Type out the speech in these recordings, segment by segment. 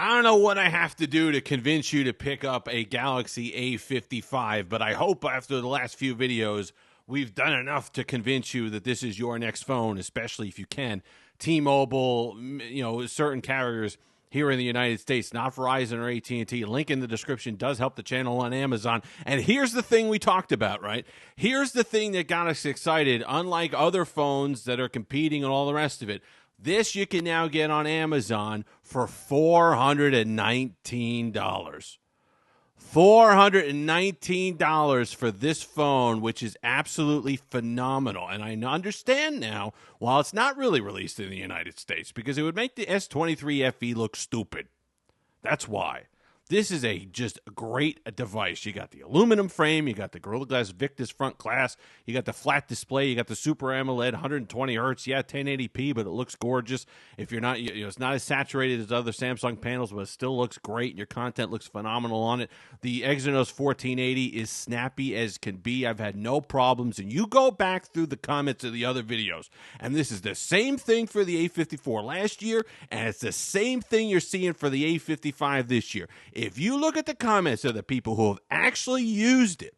I don't know what I have to do to convince you to pick up a Galaxy A55, but I hope after the last few videos, we've done enough to convince you that this is your next phone, especially if you can. T-Mobile, certain carriers here in the United States, not Verizon or AT&T. Link in the description does help the channel on Amazon. And here's the thing we talked about, right? Here's the thing that got us excited. Unlike other phones that are competing and all the rest of it, this you can now get on Amazon for $419. $419 for this phone, which is absolutely phenomenal. And I understand now, while it's not really released in the United States, because it would make the S23 FE look stupid. That's why. This is just a great device. You got the aluminum frame, you got the Gorilla Glass Victus front glass, you got the flat display, you got the Super AMOLED, 120 hertz, 1080p, but it looks gorgeous. If you're not, it's not as saturated as other Samsung panels, but it still looks great, and your content looks phenomenal on it. The Exynos 1480 is snappy as can be. I've had no problems, and you go back through the comments of the other videos, and this is the same thing for the A54 last year, and it's the same thing you're seeing for the A55 this year. If you look at the comments of the people who have actually used it,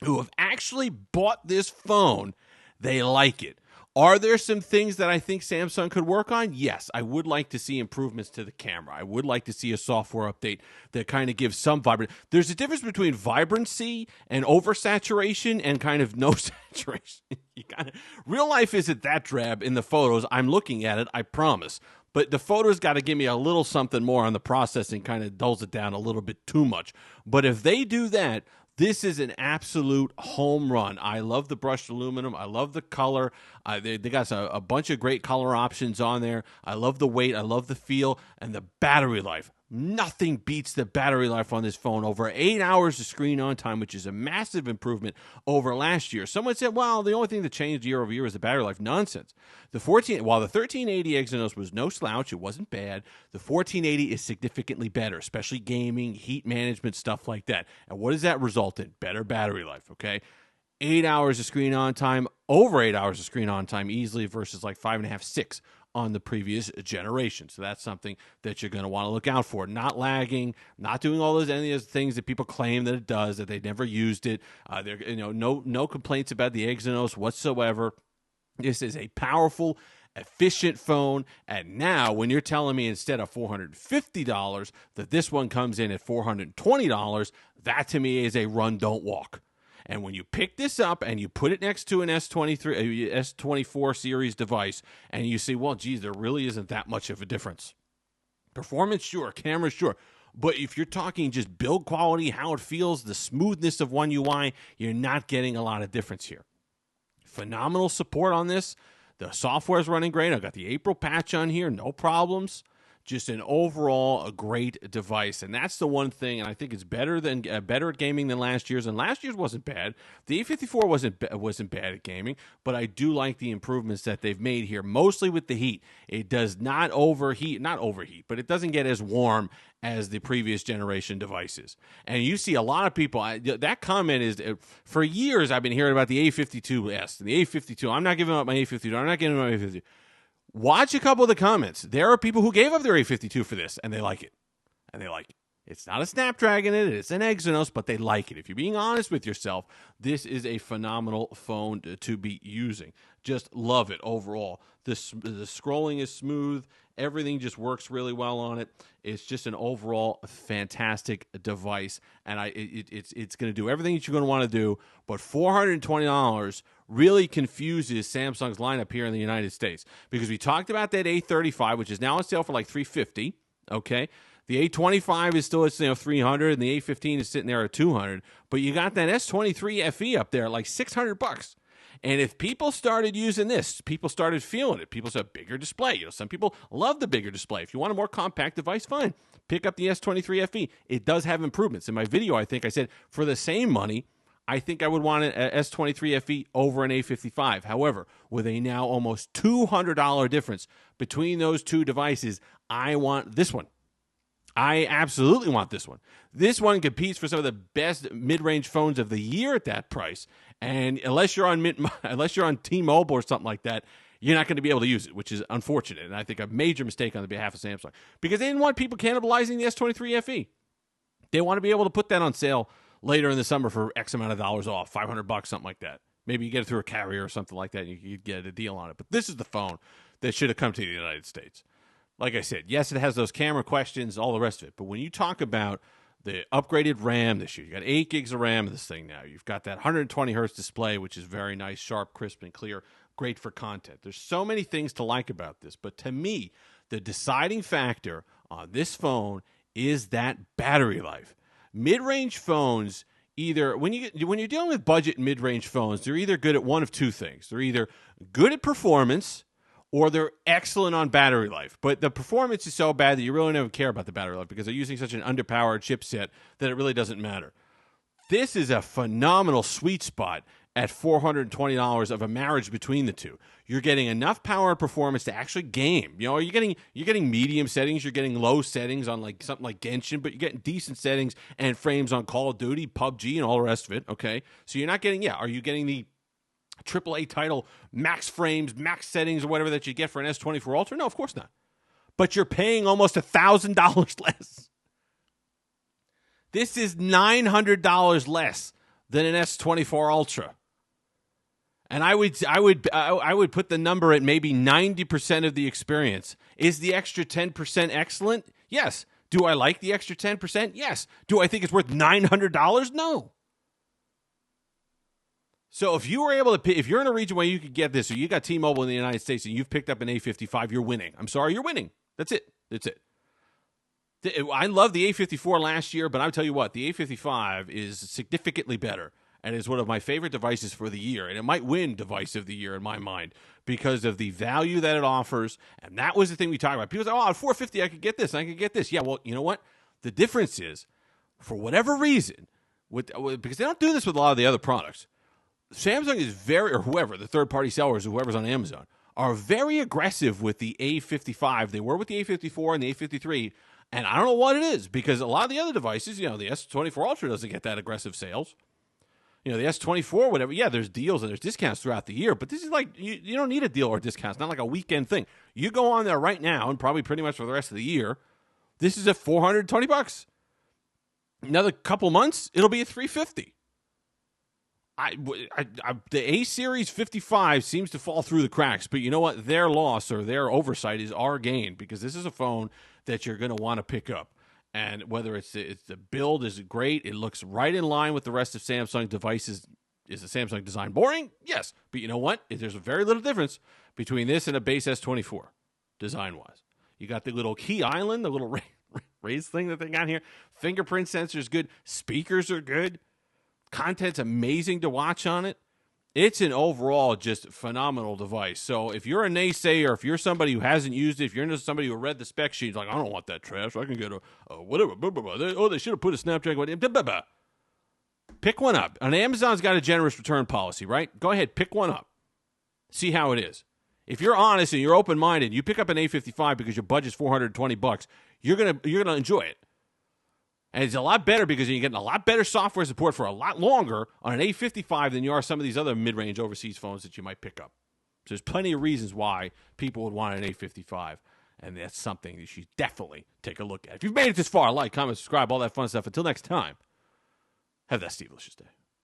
who have actually bought this phone, they like it. Are there some things that I think Samsung could work on? Yes, I would like to see improvements to the camera. I would like to see a software update that kind of gives some vibrancy. There's a difference between vibrancy and oversaturation and kind of no saturation. Real life isn't that drab in the photos. I'm looking at it, I promise. But the photos got to give me a little something more on the processing, kind of dulls it down a little bit too much. But if they do that, this is an absolute home run. I love the brushed aluminum. I love the color. They got a bunch of great color options on there. I love the weight. I love the feel. And the battery life. Nothing beats the battery life on this phone. Over 8 hours of screen on time, which is a massive improvement over last year. Someone said, well, the only thing that changed year over year is the battery life. Nonsense. While the 1380 Exynos was no slouch, it wasn't bad, the 1480 is significantly better, especially gaming, heat management, stuff like that. And what does that result in? Better battery life, okay? 8 hours of screen on time, over 8 hours of screen on time easily versus like 5.5, 6 on the previous generation. So that's something that you're going to want to look out for. Not lagging, not doing any of those things that people claim that it does, that they never used it. No complaints about the Exynos whatsoever. This is a powerful, efficient phone. And now when you're telling me instead of $450 that this one comes in at $420, that to me is a run, don't walk. And when you pick this up and you put it next to an S24 series device and you see, well, geez, there really isn't that much of a difference. Performance, sure. Camera, sure. But if you're talking just build quality, how it feels, the smoothness of One UI, you're not getting a lot of difference here. Phenomenal support on this. The software is running great. I've got the April patch on here. No problems. Just an overall a great device, and that's the one thing. And I think it's better at gaming than last year's. And last year's wasn't bad. The A54 wasn't bad at gaming, but I do like the improvements that they've made here. Mostly with the heat, it does not overheat, but it doesn't get as warm as the previous generation devices. And you see a lot of people. That comment is for years I've been hearing about the A52s and the A52. I'm not giving up my A52. I'm not giving up my A52. Watch a couple of the comments. There are people who gave up their A52 for this, and they like it. It's not a Snapdragon in it. It's an Exynos, but they like it. If you're being honest with yourself, this is a phenomenal phone to be using. Just love it overall. The scrolling is smooth. Everything just works really well on it. It's just an overall fantastic device, and it's going to do everything that you're going to want to do, but $420 really confuses Samsung's lineup here in the United States, because we talked about that A35, which is now on sale for like $350, okay? The A25 is still at $300, and the A15 is sitting there at $200, but you got that S23 FE up there at like $600. And if people started using this, people started feeling it. People said bigger display. Some people love the bigger display. If you want a more compact device, fine. Pick up the S23 FE. It does have improvements. In my video, I think I said for the same money, I think I would want an S23 FE over an A55. However, with a now almost $200 difference between those two devices, I want this one. I absolutely want this one. This one competes for some of the best mid-range phones of the year at that price. And unless you're on T-Mobile or something like that, you're not going to be able to use it, which is unfortunate. And I think a major mistake on the behalf of Samsung, because they didn't want people cannibalizing the S23 FE. They want to be able to put that on sale later in the summer for X amount of dollars off, $500, something like that. Maybe you get it through a carrier or something like that, and you could get a deal on it. But this is the phone that should have come to the United States. Like I said, yes, it has those camera questions, all the rest of it. But when you talk about the upgraded RAM this year, you got 8 gigs of RAM in this thing now. You've got that 120 hertz display, which is very nice, sharp, crisp, and clear. Great for content. There's so many things to like about this. But to me, the deciding factor on this phone is that battery life. Mid-range phones, either when you're dealing with budget mid-range phones, they're either good at one of two things. They're either good at performance or they're excellent on battery life. But the performance is so bad that you really never care about the battery life because they're using such an underpowered chipset that it really doesn't matter. This is a phenomenal sweet spot at $420 of a marriage between the two. You're getting enough power and performance to actually game. You know, you're getting medium settings, you're getting low settings on like something like Genshin, but you're getting decent settings and frames on Call of Duty, PUBG, and all the rest of it. Okay, so you're not getting. Are you getting the AAA title max frames, max settings, or whatever that you get for an S24 Ultra? No, of course not. But you're paying almost $1,000 less. This is $900 less than an S24 Ultra. And I would put the number at maybe 90% of the experience. Is the extra 10% excellent? Yes. Do I like the extra 10%? Yes. Do I think it's worth $900? No. So if you were able to, if you're in a region where you could get this, or you got T-Mobile in the United States and you've picked up an A55, you're winning. I'm sorry, you're winning. That's it. That's it. I love the A54 last year, but I'll tell you what, the A55 is significantly better. And is one of my favorite devices for the year. And it might win device of the year in my mind because of the value that it offers. And that was the thing we talked about. People say, at $450, I could get this, I could get this. Yeah, well, you know what? The difference is, for whatever reason, because they don't do this with a lot of the other products, Samsung is or whoever, the third-party sellers, whoever's on Amazon, are very aggressive with the A55. They were with the A54 and the A53. And I don't know what it is, because a lot of the other devices, the S24 Ultra doesn't get that aggressive sales. The S24, whatever, yeah, there's deals and there's discounts throughout the year, but this is like, you don't need a deal or discount. It's not like a weekend thing. You go on there right now, and probably pretty much for the rest of the year, this is at $420. Another couple months, it'll be at $350. The A-Series 55 seems to fall through the cracks, but you know what? Their loss or their oversight is our gain, because this is a phone that you're going to want to pick up. And whether it's the build is great, it looks right in line with the rest of Samsung devices. Is the Samsung design boring? Yes. But you know what? There's a very little difference between this and a base S24, design-wise. You got the little key island, the little raised thing that they got here. Fingerprint sensor is good. Speakers are good. Content's amazing to watch on it. It's an overall just phenomenal device. So if you're a naysayer, if you're somebody who hasn't used it, if you're just somebody who read the spec sheet, like, I don't want that trash, I can get a whatever, blah, blah, blah. They should have put a Snapdragon, blah, blah, blah. Pick one up. And Amazon's got a generous return policy, right? Go ahead, pick one up. See how it is. If you're honest and you're open-minded, you pick up an A55 because your budget's $420, you're gonna enjoy it. And it's a lot better because you're getting a lot better software support for a lot longer on an A55 than you are some of these other mid-range overseas phones that you might pick up. So there's plenty of reasons why people would want an A55, and that's something you should definitely take a look at. If you've made it this far, like, comment, subscribe, all that fun stuff. Until next time, have that Steve-licious day.